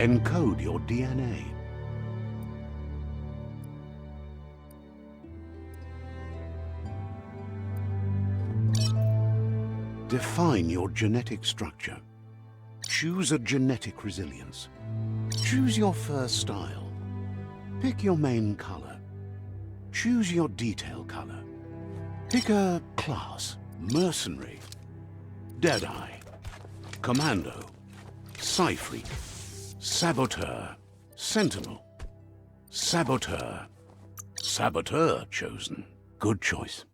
Encode your DNA. Define your genetic structure. Choose a genetic resilience. Choose your fur style. Pick your main color. Choose your detail color. Pick a class. Mercenary, Deadeye, Commando, Psy-Freak, Saboteur, Sentinel, Saboteur. Saboteur chosen. Good choice.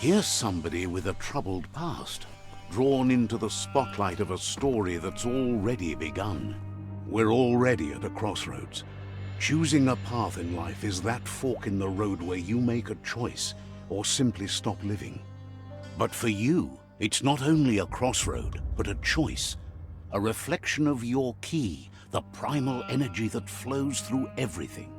Here's somebody with a troubled past, drawn into the spotlight of a story that's already begun. We're already at a crossroads. Choosing a path in life is that fork in the road where you make a choice or simply stop living. But for you, it's not only a crossroad, but a choice. A reflection of your key, the primal energy that flows through everything.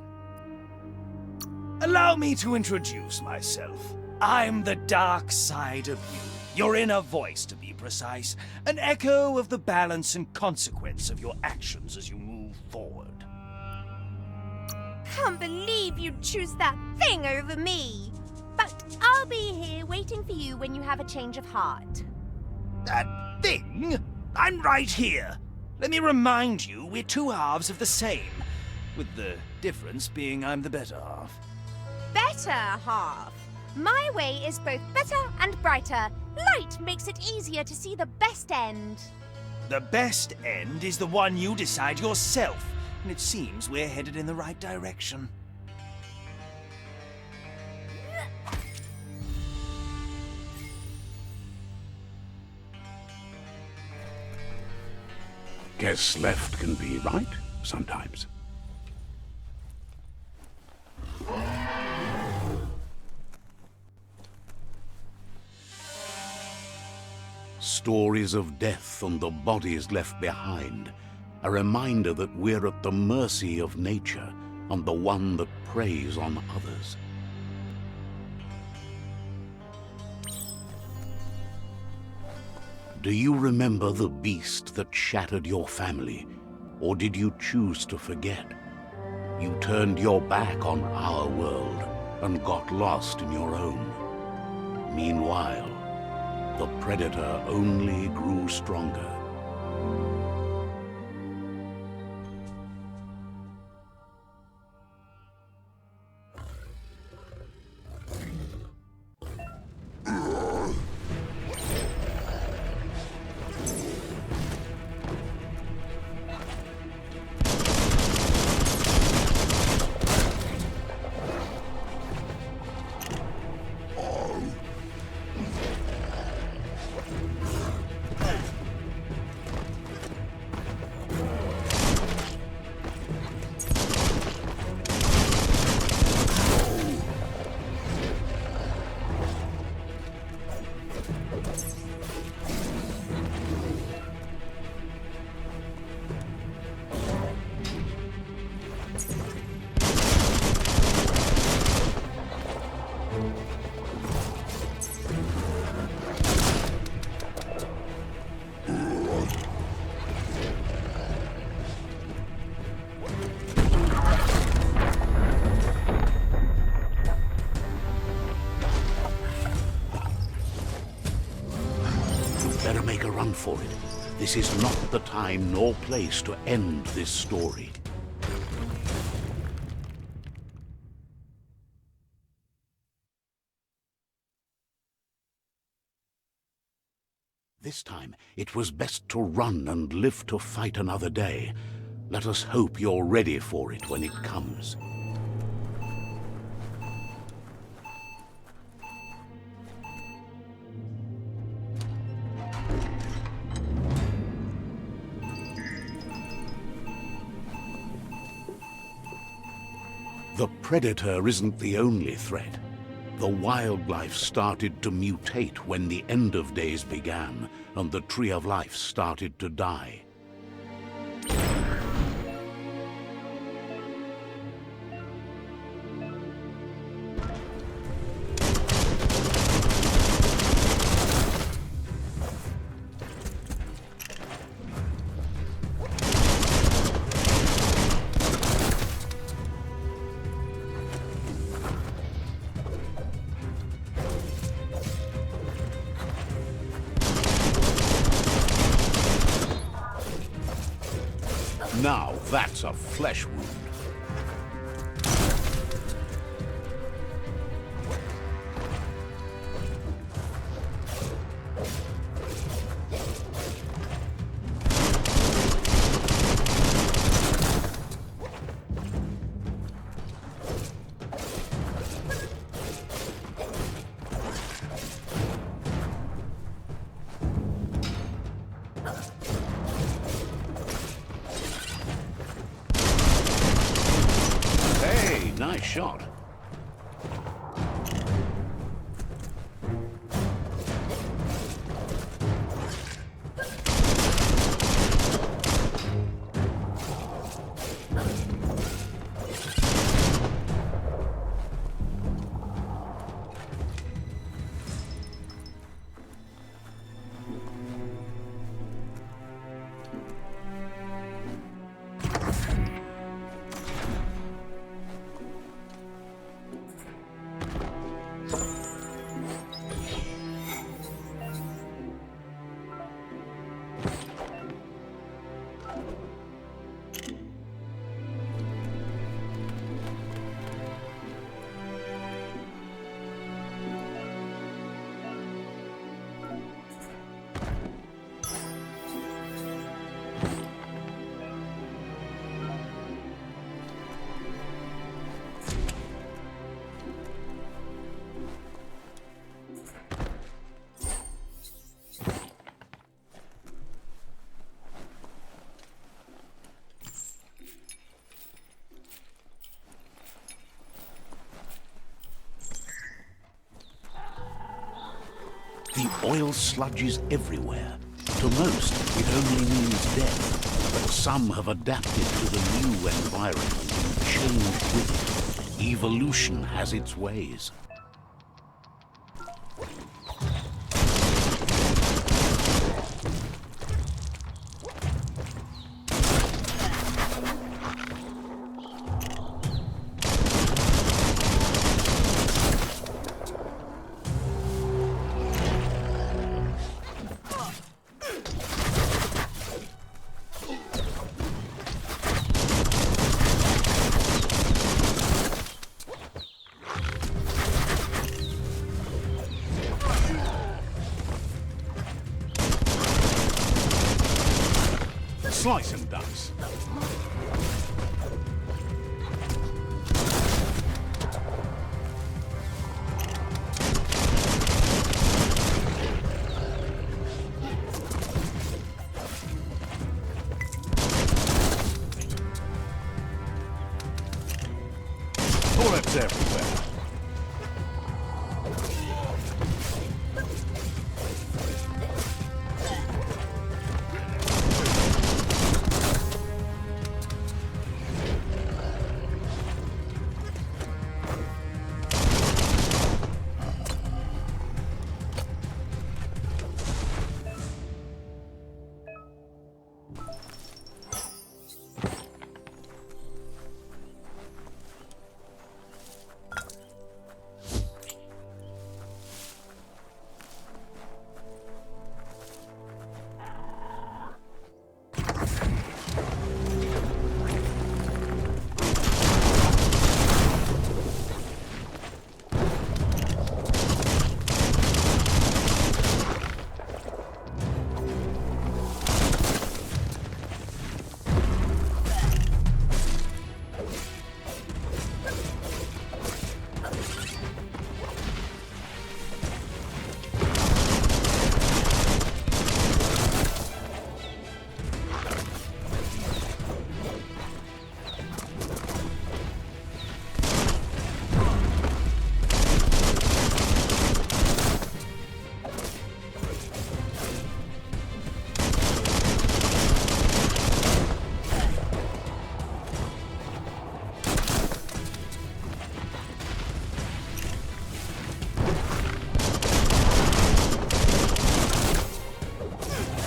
Allow me to introduce myself. I'm the dark side of you. Your inner voice, to be precise. An echo of the balance and consequence of your actions as you move forward. Can't believe you'd choose that thing over me. But I'll be here waiting for you when you have a change of heart. That thing? I'm right here. Let me remind you, we're two halves of the same. With the difference being I'm the better half. Better half? My way is both better and brighter. Light makes it easier to see the best end. The best end is the one you decide yourself. And it seems we're headed in the right direction. Guess left can be right sometimes. Stories of death and the bodies left behind. A reminder that we're at the mercy of nature and the one that preys on others. Do you remember the beast that shattered your family, or did you choose to forget? You turned your back on our world and got lost in your own. Meanwhile, the predator only grew stronger. Better make a run for it. This is not the time nor place to end this story. This time, it was best to run and live to fight another day. Let us hope you're ready for it when it comes. The predator isn't the only threat. The wildlife started to mutate when the end of days began, and the tree of life started to die. Now that's a flesh wound. Nice shot. The oil sludges everywhere. To most, it only means death. But some have adapted to the new environment and changed with it. Evolution has its ways. Slice and dice. Bullets everywhere.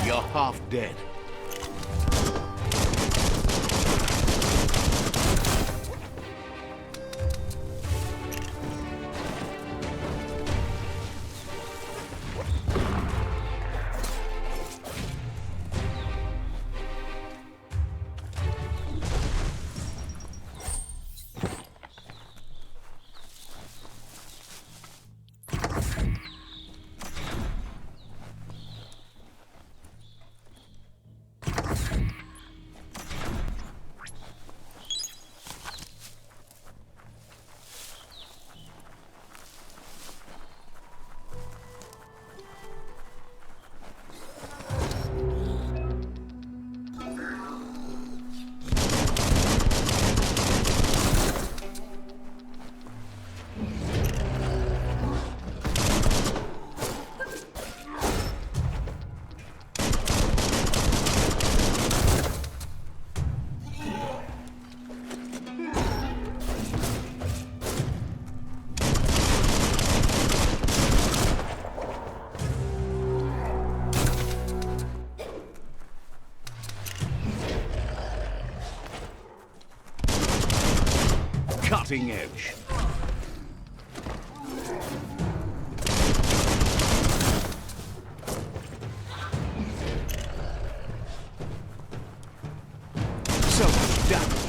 You're half dead. cutting edge. So much damage.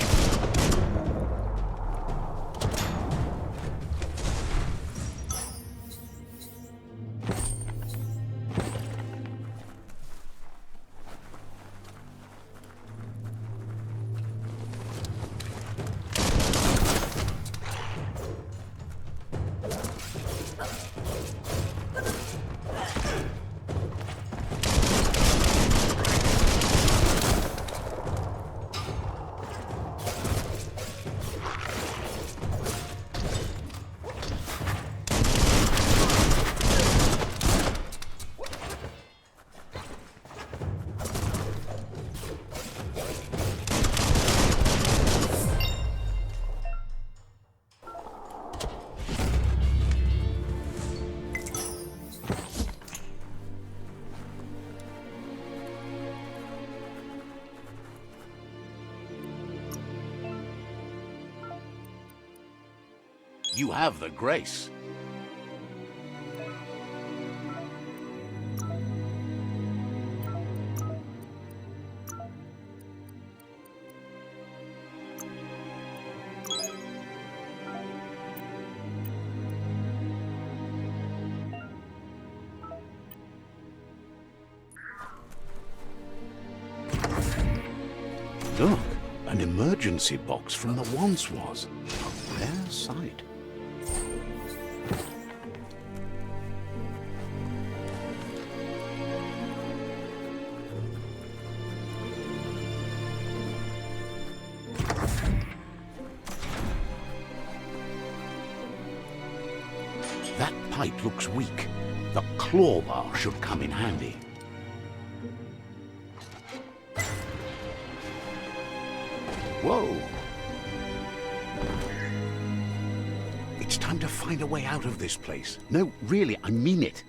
You have the grace. Look, an emergency box from the once was. A rare sight. That pipe looks weak. The claw bar should come in handy. Whoa! It's time to find a way out of this place. No, really, I mean it.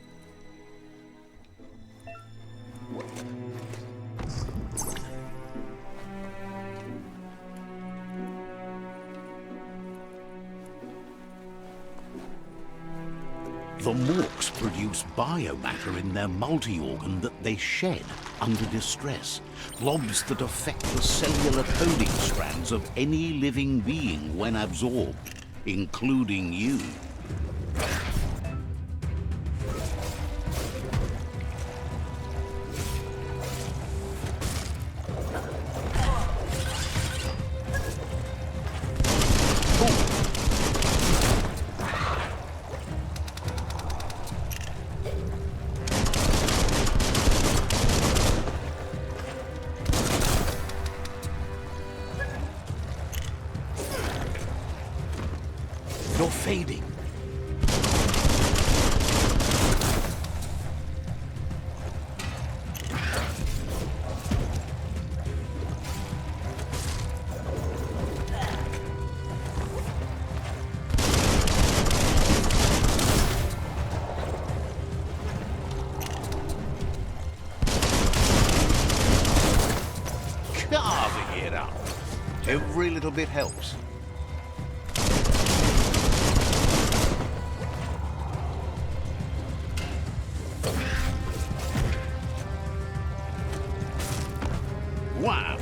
The Morks produce biomatter in their multi-organ that they shed under distress. Blobs that affect the cellular coding strands of any living being when absorbed, including you. You're fading. Carving it up. Every little bit helps. Wow.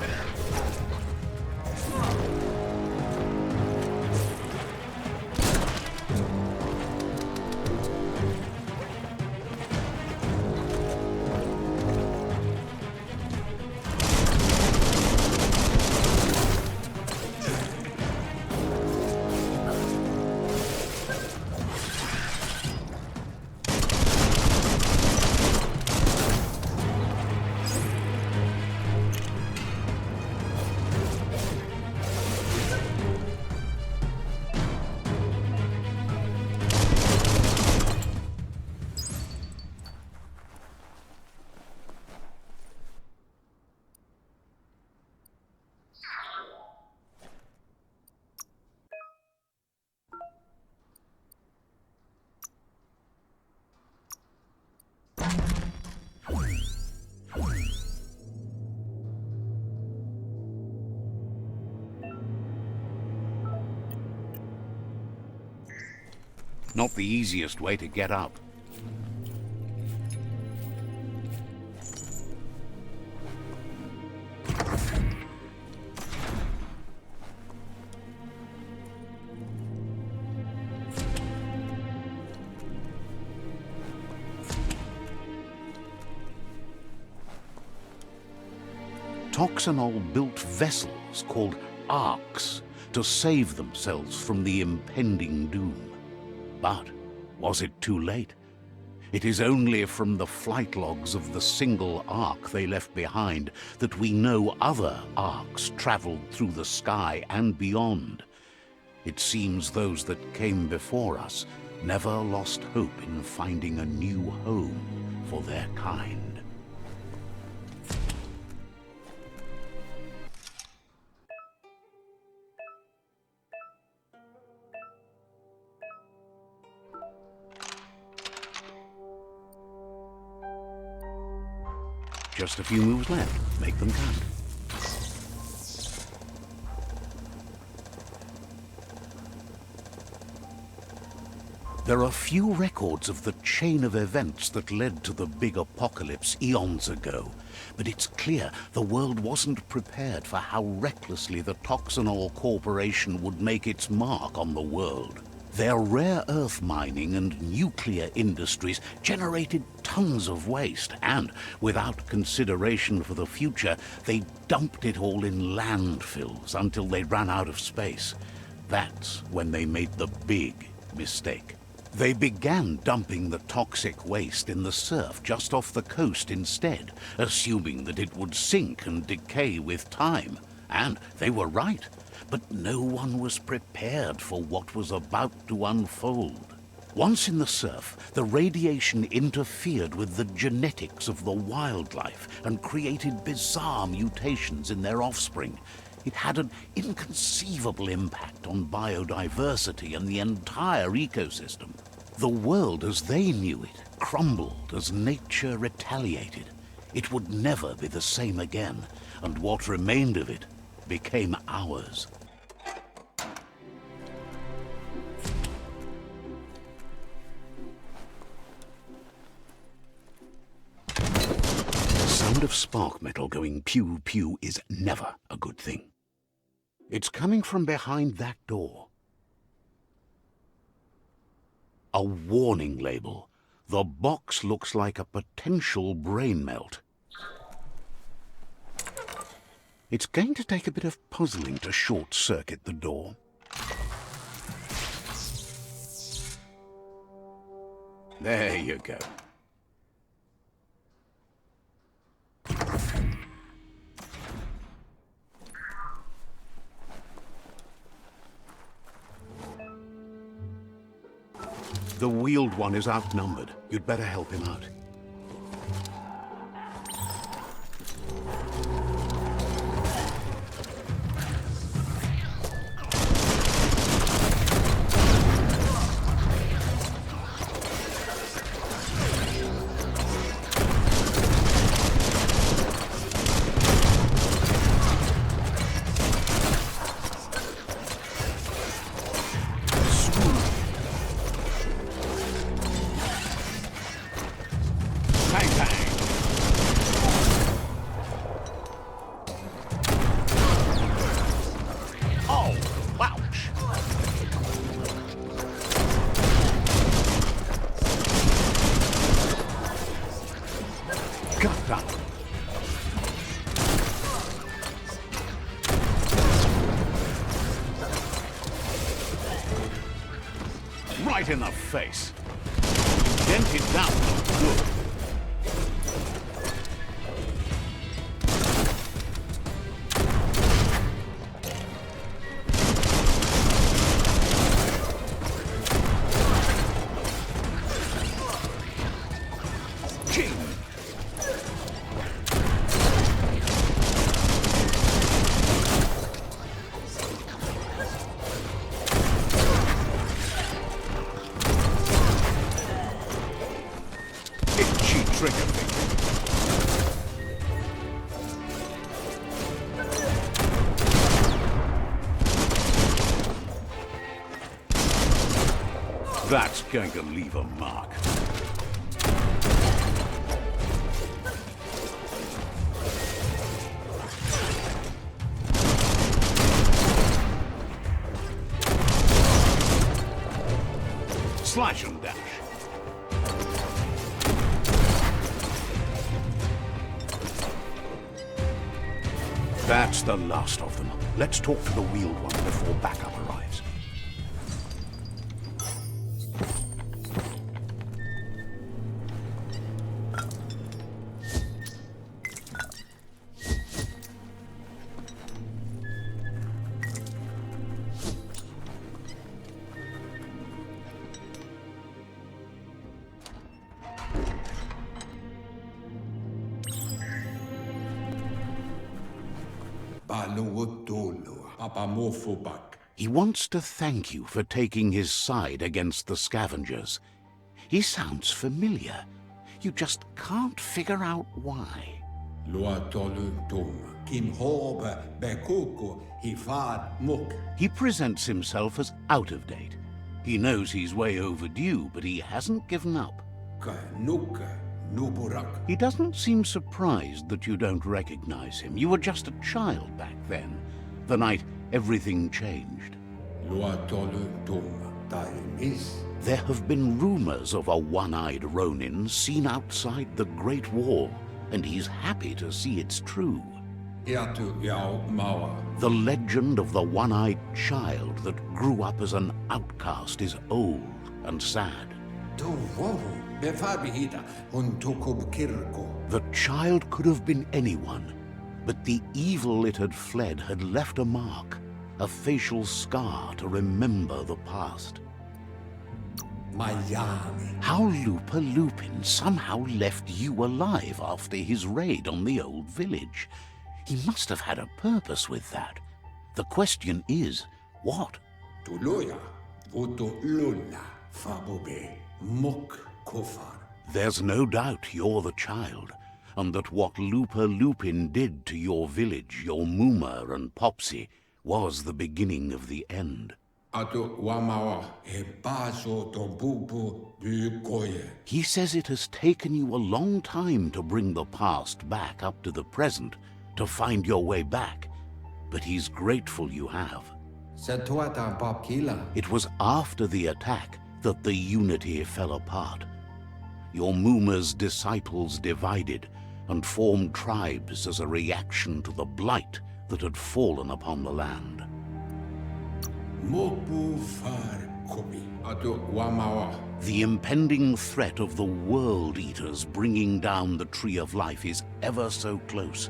Not the easiest way to get up. Toxanol built vessels called arks to save themselves from the impending doom. But was it too late? It is only from the flight logs of the single ark they left behind that we know other arks traveled through the sky and beyond. It seems those that came before us never lost hope in finding a new home for their kind. Just a few moves left. Make them count. There are few records of the chain of events that led to the big apocalypse eons ago, but it's clear the world wasn't prepared for how recklessly the Toxanol Corporation would make its mark on the world. Their rare earth mining and nuclear industries generated tons of waste, and, without consideration for the future, they dumped it all in landfills until they ran out of space. That's when they made the big mistake. They began dumping the toxic waste in the surf just off the coast instead, assuming that it would sink and decay with time. And they were right. But no one was prepared for what was about to unfold. Once in the surf, the radiation interfered with the genetics of the wildlife and created bizarre mutations in their offspring. It had an inconceivable impact on biodiversity and the entire ecosystem. The world as they knew it crumbled as nature retaliated. It would never be the same again, and what remained of it became ours. The sound of spark metal going pew-pew is never a good thing. It's coming from behind that door. A warning label. The box looks like a potential brain melt. It's going to take a bit of puzzling to short-circuit the door. There you go. The wheeled one is outnumbered. You'd better help him out. Right in the face. Dent it down. Good. That's going to leave a mark. Slash and dash. That's the last of them. Let's talk to the wheeled one before backup arrives. He wants to thank you for taking his side against the scavengers. He sounds familiar. You just can't figure out why. He presents himself as out of date. He knows he's way overdue, but he hasn't given up. He doesn't seem surprised that you don't recognize him. You were just a child back then, the night everything changed. There have been rumors of a one-eyed Ronin seen outside the Great Wall, and he's happy to see it's true. The legend of the one-eyed child that grew up as an outcast is old and sad. The child could have been anyone, but the evil it had fled had left a mark, a facial scar to remember the past. How Lupa Lupin somehow left you alive after his raid on the old village. He must have had a purpose with that. The question is, what? There's no doubt you're the child, and that what Lupa Lupin did to your village, your Muma and Popsy, was the beginning of the end. He says it has taken you a long time to bring the past back up to the present, to find your way back, but he's grateful you have. It was after the attack that the unity fell apart. Your Muma's disciples divided and formed tribes as a reaction to the blight that had fallen upon the land. The impending threat of the World Eaters bringing down the Tree of Life is ever so close.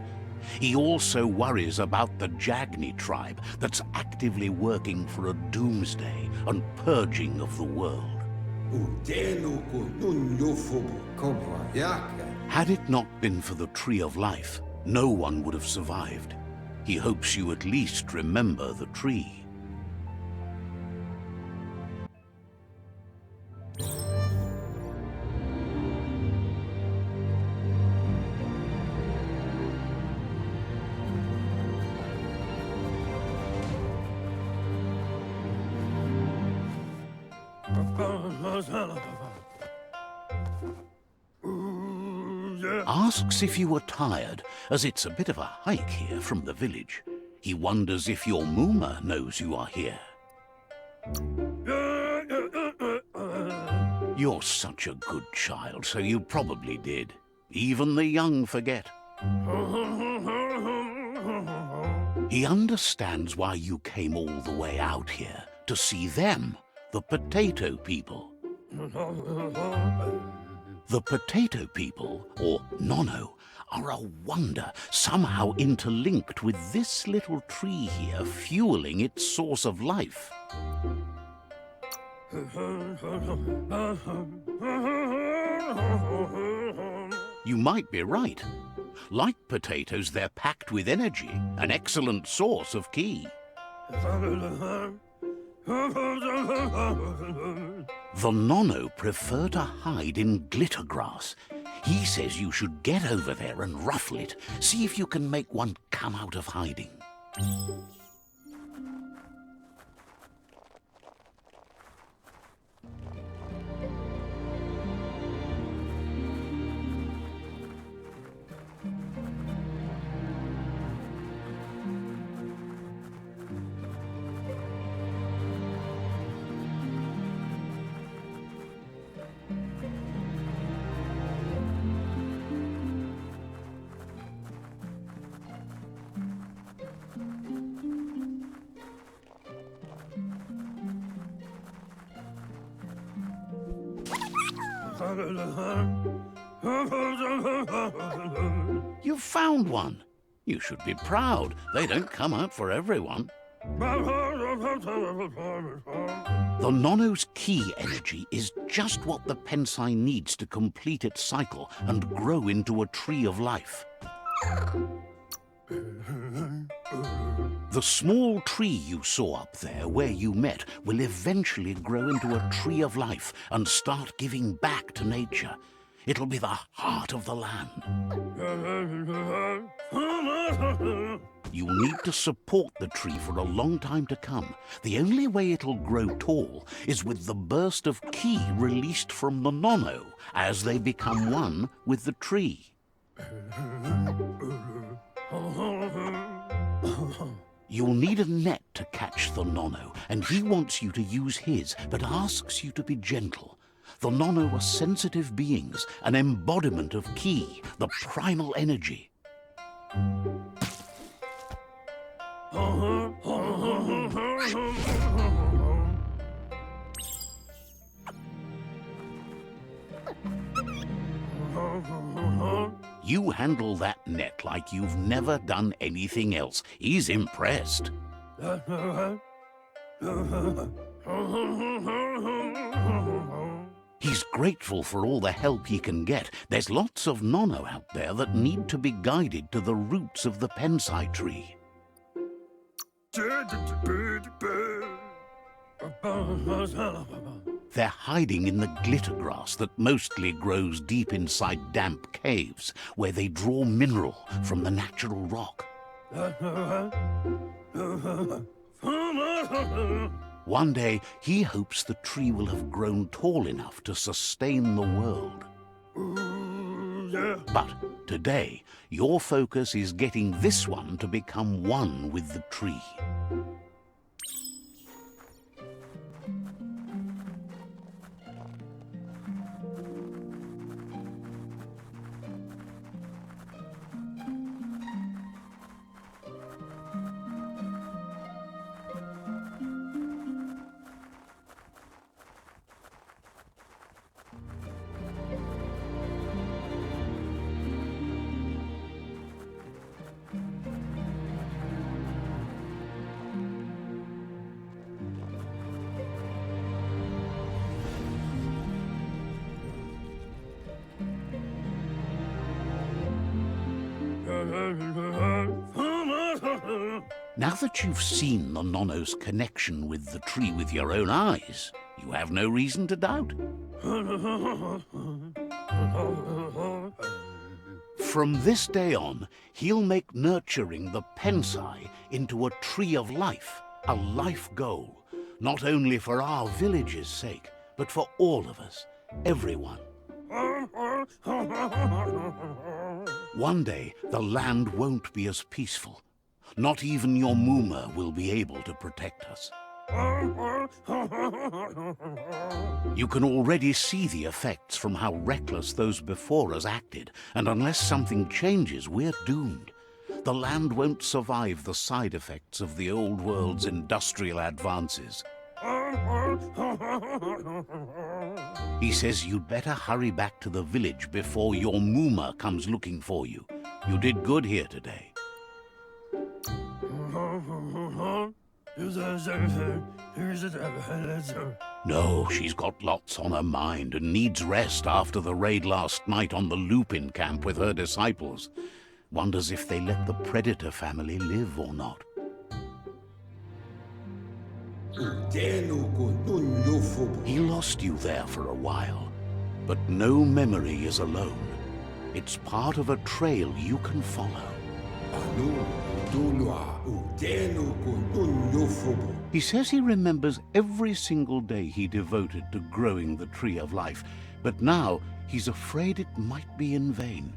He also worries about the Jagni tribe that's actively working for a doomsday and purging of the world. Had it not been for the Tree of Life, no one would have survived. He hopes you at least remember the tree. Asks if you were tired, as it's a bit of a hike here from the village. He wonders if your Muma knows you are here. You're such a good child, so you probably did. Even the young forget. He understands why you came all the way out here, to see them, the potato people. The potato people, or Nono, are a wonder, somehow interlinked with this little tree here, fueling its source of life. You might be right. Like potatoes, they're packed with energy, an excellent source of ki. The Nono prefer to hide in glitter grass. He says you should get over there and ruffle it. See if you can make one come out of hiding. You've found one. You should be proud. They don't come out for everyone. The Nono's key energy is just what the Pensai needs to complete its cycle and grow into a tree of life. The small tree you saw up there where you met will eventually grow into a tree of life and start giving back to nature. It'll be the heart of the land. You'll need to support the tree for a long time to come. The only way it'll grow tall is with the burst of ki released from the Nono as they become one with the tree. You'll need a net to catch the Nono, and he wants you to use his, but asks you to be gentle. The Nono are sensitive beings, an embodiment of ki, the primal energy. You handle that net like you've never done anything else. He's impressed. He's grateful for all the help he can get. There's lots of Nono out there that need to be guided to the roots of the Pensai tree. They're hiding in the glitter grass that mostly grows deep inside damp caves, where they draw mineral from the natural rock. One day, he hopes the tree will have grown tall enough to sustain the world. But today, your focus is getting this one to become one with the tree. Now that you've seen the Nono's connection with the tree with your own eyes, you have no reason to doubt. From this day on, he'll make nurturing the Pensai into a tree of life, a life goal, not only for our village's sake, but for all of us, everyone. One day, the land won't be as peaceful. Not even your Muma will be able to protect us. You can already see the effects from how reckless those before us acted, and unless something changes, we're doomed. The land won't survive the side effects of the old world's industrial advances. He says you'd better hurry back to the village before your Muma comes looking for you. You did good here today. No, she's got lots on her mind and needs rest after the raid last night on the Lupin camp with her disciples. Wonders if they let the Predator family live or not. He lost you there for a while, but no memory is alone. It's part of a trail you can follow. He says he remembers every single day he devoted to growing the Tree of Life, but now he's afraid it might be in vain.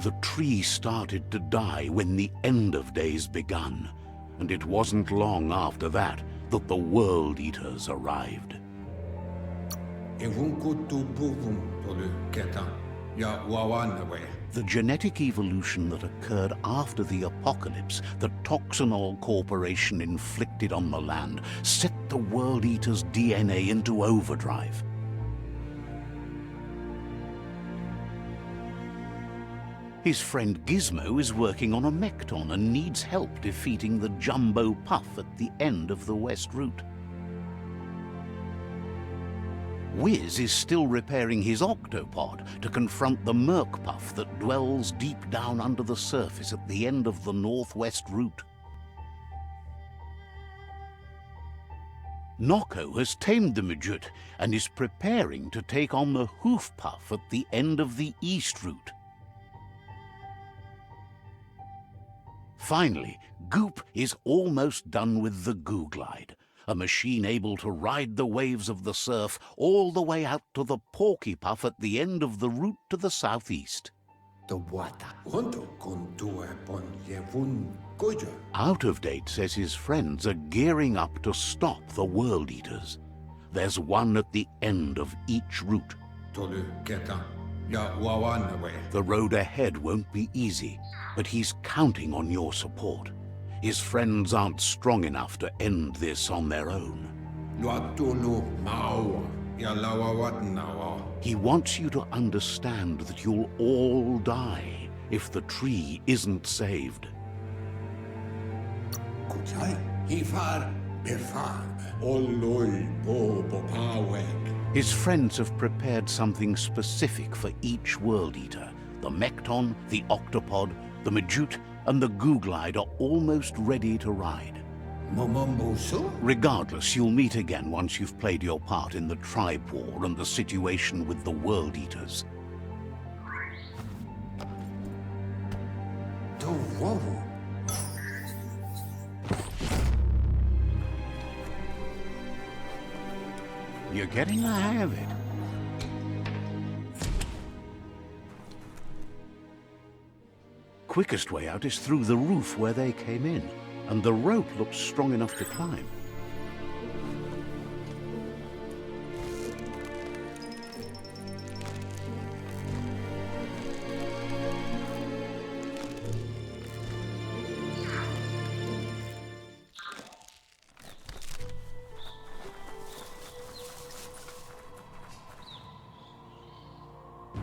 The tree started to die when the end of days begun, and it wasn't long after that that the World Eaters arrived. The genetic evolution that occurred after the apocalypse that Toxanol Corporation inflicted on the land set the World Eaters' DNA into overdrive. His friend Gizmo is working on a Mekton and needs help defeating the Jumbo Puff at the end of the West Route. Wiz is still repairing his octopod to confront the Merc Puff that dwells deep down under the surface at the end of the Northwest Route. Nocco has tamed the Midget and is preparing to take on the Hoof Puff at the end of the East Route. Finally, Goop is almost done with the Goo Glide, a machine able to ride the waves of the surf all the way out to the Porky Puff at the end of the route to the southeast. Out of Date says his friends are gearing up to stop the World Eaters. There's one at the end of each route. The road ahead won't be easy, but he's counting on your support. His friends aren't strong enough to end this on their own. He wants you to understand that you'll all die if the tree isn't saved. His friends have prepared something specific for each World Eater. The Mekton, the Octopod, the Majute, and the Goo Glide are almost ready to ride. Regardless, you'll meet again once you've played your part in the tribe war and the situation with the World Eaters. You're getting the hang of it. Quickest way out is through the roof where they came in, and the rope looks strong enough to climb.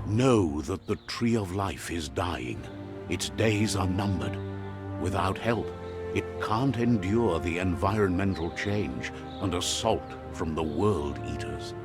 Know that the Tree of Life is dying. Its days are numbered. Without help, it can't endure the environmental change and assault from the World Eaters.